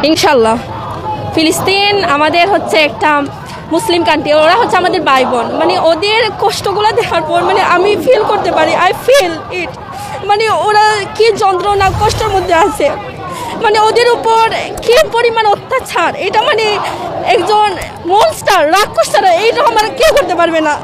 ইনশাল্লাহ। ফিলিস্তিন আমাদের হচ্ছে একটা মুসলিম কান্ট্রি, ওরা হচ্ছে আমাদের ভাই বোন। মানে ওদের কষ্টগুলো দেখার পর মানে আমি ফিল করতে পারি, আই ফিল ইট। মানে ওরা কি যন্ত্রণা কষ্টের মধ্যে আছে, মানে ওদের উপর কি পরিমাণ অত্যাচার, এটা মানে একজন মনস্টার রাক্ষস ছাড়া এইটা আমার কেউ করতে পারবে না।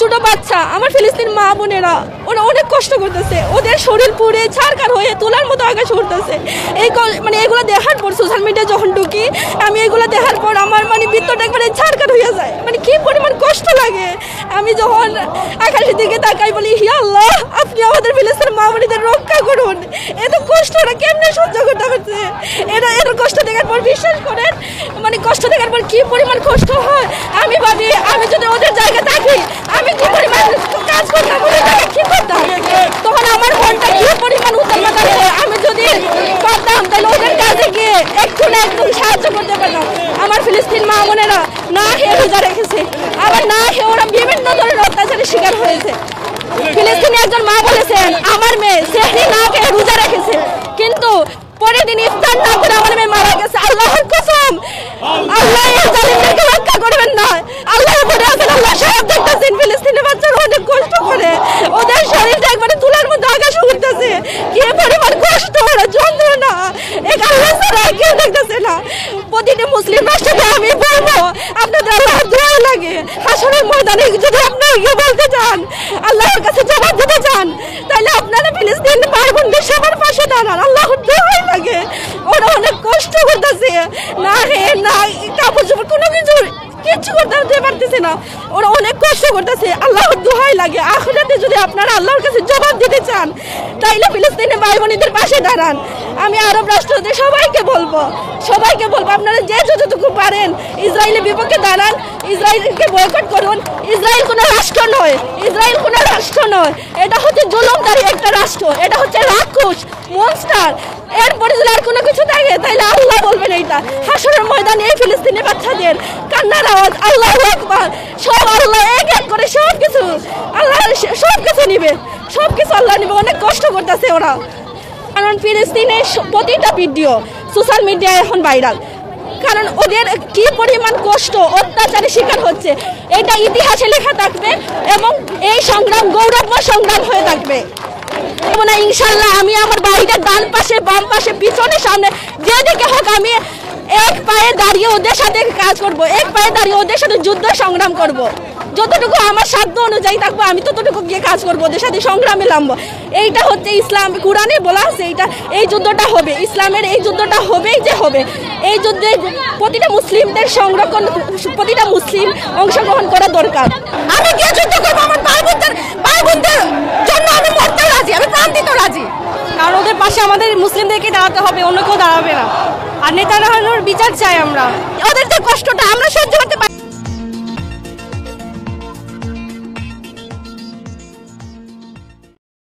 ছোট বাচ্চা আমার ফিলিস্তিন মা বোনেরা ওরা অনেক কষ্ট করতেছে, ওদের শরীর পুড়ে ছাড়খাড় হয়ে তোলার মতো আকাশ উঠতেছে। এই মানে এগুলো দেখার পর সোশ্যাল মিডিয়া যখন ঢুকি আমি এগুলো দেখার পর আমার মানে ভিতরটা একবারে ছাড়খাড় হয়ে যায়, মানে কি পরিমাণ কষ্ট লাগে। আমি যখন আকাশের দিকে তাকাই বলি হি আল্লাহ আপনি আমাদের ফিলিস্তিন মা বোনেদের রক্ষা করুন, এত কষ্ট ওরা কেমনে সহ্য করতে পারছে। এত কষ্ট দেখার পর বিশ্বাস করেন মানে কষ্ট দেখার পর কি পরিমাণ কষ্ট হয় আমি ভাবি আমি যদি ওদের জায়গায় থাকি আমি কি পরিমাণ কাজ করতাম, ওদের জায়গায় কি করতাম, তখন আমার মনটা কি পরিমাণ উত্তাল মাথাতে। আমি যদি পারতাম তাহলে ওদের কাছে গিয়ে একটু না একটু সাহায্য করতে পারতাম। আমার ফিলিস্তিন মা বোনেরা না খেয়ে রোজা রেখেছে, আবার না খেয়ে ওরা বিভিন্ন ধরনের অত্যাচারের শিকার হয়েছে। ফিলিস্তিনি একজন মা বলেছেন আমার মেয়ে সেহরি না খেয়ে রোজা রেখেছে, কিন্তু পরের দিন ইফতার না করে আমার মেয়ে মারা গেছে। আল্লাহর কসম আল্লাহ এই জালিমদেরকে রক্ষা করবেন না। আল্লাহ বলে আছেন আল্লাহ সব দেখতেছেন, ফিলিস্তিনি বাচ্চারা অনেক কষ্ট করে, ওদের শরীরটা একবারে তুলার মধ্যে আকাশ উঠতেছে, কি পরিমাণ কষ্ট ওরা যন্ত্রণা এক আল্লাহ ছাড়া কেউ দেখতেছে না। প্রতিটি মুসলিম রাষ্ট্রকে আমি বলবো আপনাদের আল্লাহ দোয়া লাগে হাসরের ময়দানে যদি আপনারা গিয়ে বলতে চান আল্লাহর কাছে জবাব দিতে চান তাহলে আপনারা ফিলিস্তিন ভাই বোনদের সবার পাশে দাঁড়ান। আল্লাহর দোয়াই লাগে, ওরা অনেক কষ্ট করতেছে, না হে না কাপড় চোপড় কোনো কিছু করতে পারতেছে না, ওরা অনেক কষ্ট করতেছে। আল্লাহর দোহাই লাগে আখিরাতে যদি আপনারা আল্লাহর কাছে জবাব দিতে চান তাইলে ফিলিস্তিনের ভাই বোনদের পাশে দাঁড়ান। আমি আরব রাষ্ট্রদের সবাইকে বলবো আপনারা যে যতটুকু পারেন ইসরায়েলের বিপক্ষে দাঁড়ান, ইসরায়েলকে বয়কট করুন। ইসরায়েল কোনো রাষ্ট্র নয়, এটা হচ্ছে জুলুমকারী একটা রাষ্ট্র, এটা হচ্ছে রাক্ষস মনস্টার। এরপরে যদি আর কোনো কিছু থাকে তাহলে আল্লাহ বলবেন এইটা হাসরের ময়দানে এই ফিলিস্তিনি বাচ্চাদের কান্নার আওয়াজ আল্লাহু আকবার, সব আল্লাহ এক এক করে সবকিছু আল্লাহ সবকিছু নিবে, সবকিছু আল্লাহ নিবে। অনেক কষ্ট করতেছে ওরা, কারণ ফিলিস্তিনের প্রতিটা ভিডিও সোশ্যাল মিডিয়ায় এখন ভাইরাল, কারণ ওদের কি পরিমাণ কষ্ট অত্যাচারের শিকার হচ্ছে এটা ইতিহাসে লেখা থাকবে এবং এই সংগ্রাম গৌরবময় সংগ্রাম হয়ে থাকবে। ইনশাল্লাহ আমি আমার বাড়িটার ডান পাশে বাম পাশে পিছনে সামনে যেদিকে হোক আমি এক পায়ে দাঁড়িয়ে ওদের সাথে কাজ করব, এক পায়ে দাঁড়িয়ে ওদের সাথে যুদ্ধ সংগ্রাম করব। যতটুকু আমার সাধ্য অনুযায়ী থাকবো আমি ততটুকু গিয়ে কাজ করবো, ওদের সাথে সংগ্রামে নামবো। এইটা হচ্ছে ইসলাম, কোরআনে বলা আছে এই যুদ্ধটা হবে, ইসলামের এই যুদ্ধটা হবেই যে হবে। এই যুদ্ধে প্রতিটা মুসলিমদের সংরক্ষণ, প্রতিটা মুসলিম অংশগ্রহণ করা দরকার। আমি গিয়ে যুদ্ধ করবো আমার ভাই বোনদের জন্য, আমি মরতে রাজি, আমি প্রাণ দিতে রাজি, কারণ ওদের পাশে আমাদের মুসলিমদেরকে দাঁড়াতে হবে, অন্য কেউ দাঁড়াবে না। আর নেতারা বিচার চাই আমরা, ওদের যে কষ্টটা আমরা সহ্য